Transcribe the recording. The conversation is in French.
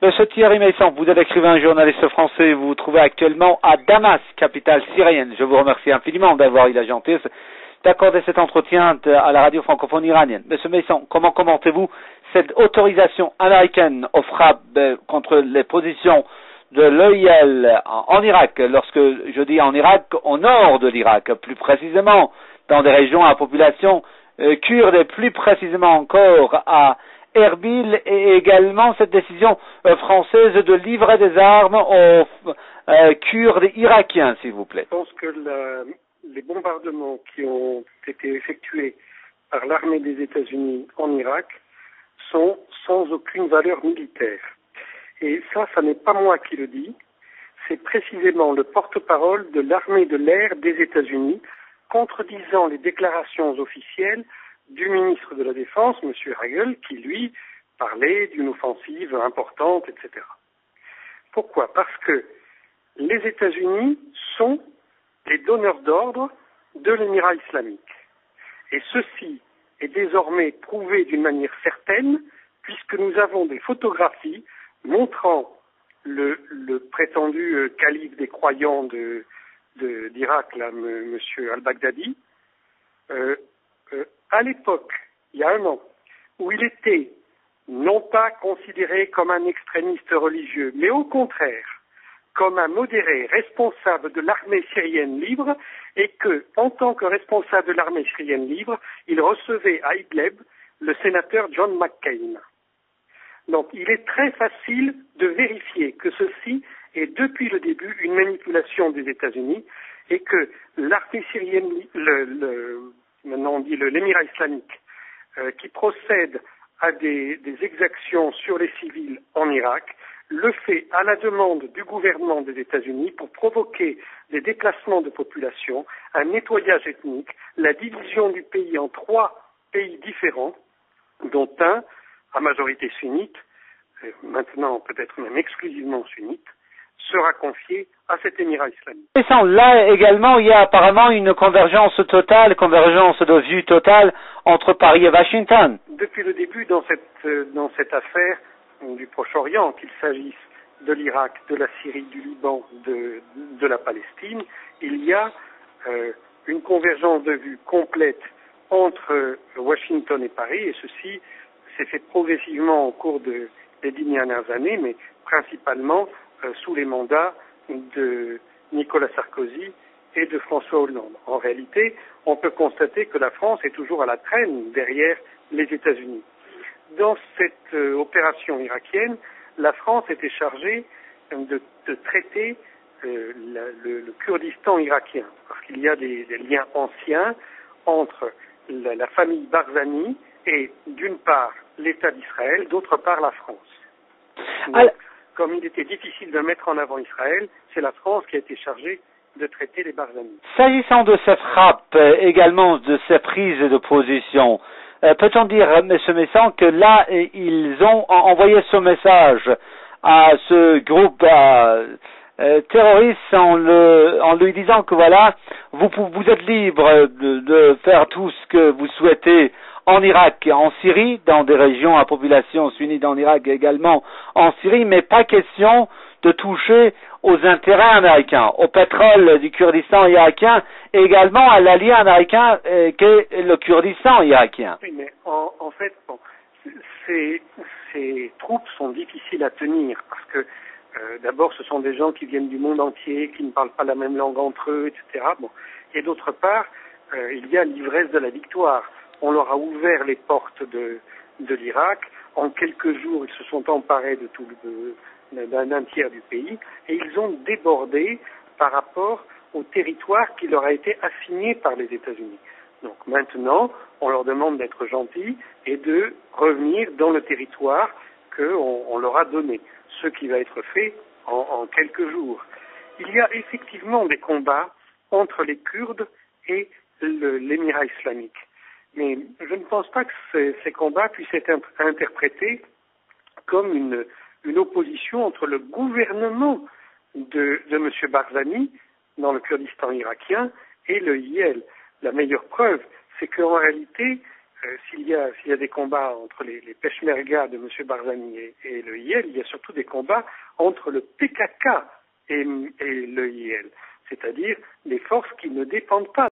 Monsieur Thierry Meyssan, vous êtes écrivain, journaliste français, vous vous trouvez actuellement à Damas, capitale syrienne. Je vous remercie infiniment d'avoir eu la gentillesse d'accorder cet entretien à la radio francophone iranienne. Monsieur Meyssan, comment commentez-vous cette autorisation américaine aux frappes contre les positions de l'OIL en Irak, lorsque je dis en Irak, au nord de l'Irak, plus précisément dans des régions à population kurde et plus précisément encore à Erbil, et également cette décision française de livrer des armes aux Kurdes irakiens, s'il vous plaît. Je pense que les bombardements qui ont été effectués par l'armée des États-Unis en Irak sont sans aucune valeur militaire. Et ça n'est pas moi qui le dis, c'est précisément le porte-parole de l'armée de l'air des États-Unis, contredisant les déclarations officielles du ministre de la Défense, M. Hagel, qui, lui, parlait d'une offensive importante, etc. Pourquoi? Parce que les États-Unis sont les donneurs d'ordre de l'Émirat islamique. Et ceci est désormais prouvé d'une manière certaine, puisque nous avons des photographies montrant le prétendu calife des croyants d'Irak, là, M. al-Baghdadi, à l'époque, il y a un an, où il était non pas considéré comme un extrémiste religieux, mais au contraire, comme un modéré responsable de l'armée syrienne libre, et que, en tant que responsable de l'armée syrienne libre, il recevait à Idlib le sénateur John McCain. Donc, il est très facile de vérifier que ceci est depuis le début une manipulation des États-Unis et que l'armée syrienne, maintenant on dit l'Émirat islamique, qui procède à des exactions sur les civils en Irak, le fait à la demande du gouvernement des États-Unis pour provoquer des déplacements de population, un nettoyage ethnique, la division du pays en 3 pays différents, dont un à majorité sunnite, maintenant peut-être même exclusivement sunnite, sera confié à cet Émirat islamique. Et là également, il y a apparemment une convergence de vue totale entre Paris et Washington. Depuis le début, dans cette affaire du Proche-Orient, qu'il s'agisse de l'Irak, de la Syrie, du Liban, de la Palestine, il y a une convergence de vue complète entre Washington et Paris, et ceci s'est fait progressivement au cours des 10 dernières années, mais principalement sous les mandats de Nicolas Sarkozy et de François Hollande. En réalité, on peut constater que la France est toujours à la traîne derrière les États-Unis. Dans cette opération irakienne, la France était chargée de traiter le Kurdistan irakien, parce qu'il y a des liens anciens entre la famille Barzani et, d'une part, l'État d'Israël, d'autre part, la France. Donc, comme il était difficile de mettre en avant Israël, c'est la France qui a été chargée de traiter les Barzani. S'agissant de ces frappes, également de ces prises de position, peut-on dire, M. Meyssan, que là, ils ont envoyé ce message à ce groupe terroriste en lui disant que voilà, vous êtes libre de faire tout ce que vous souhaitez en Irak et en Syrie, dans des régions à population sunnite en Irak et également en Syrie, mais pas question de toucher aux intérêts américains, au pétrole du Kurdistan irakien et également à l'allié américain qu'est le Kurdistan irakien. Oui, mais en fait, bon, ces troupes sont difficiles à tenir parce que d'abord, ce sont des gens qui viennent du monde entier, qui ne parlent pas la même langue entre eux, etc. Bon. Et d'autre part, il y a l'ivresse de la victoire. On leur a ouvert les portes de l'Irak. En quelques jours, ils se sont emparés de d'un tiers du pays et ils ont débordé par rapport au territoire qui leur a été assigné par les États-Unis. Donc maintenant, on leur demande d'être gentils et de revenir dans le territoire qu'on leur a donné, ce qui va être fait en quelques jours. Il y a effectivement des combats entre les Kurdes et l'Émirat islamique. Mais je ne pense pas que ces combats puissent être interprétés comme une opposition entre le gouvernement de M. Barzani dans le Kurdistan irakien et le IL. La meilleure preuve, c'est qu'en réalité, s'il y a des combats entre les Peshmerga de M. Barzani et le IL, il y a surtout des combats entre le PKK et le IL, c'est-à-dire les forces qui ne dépendent pas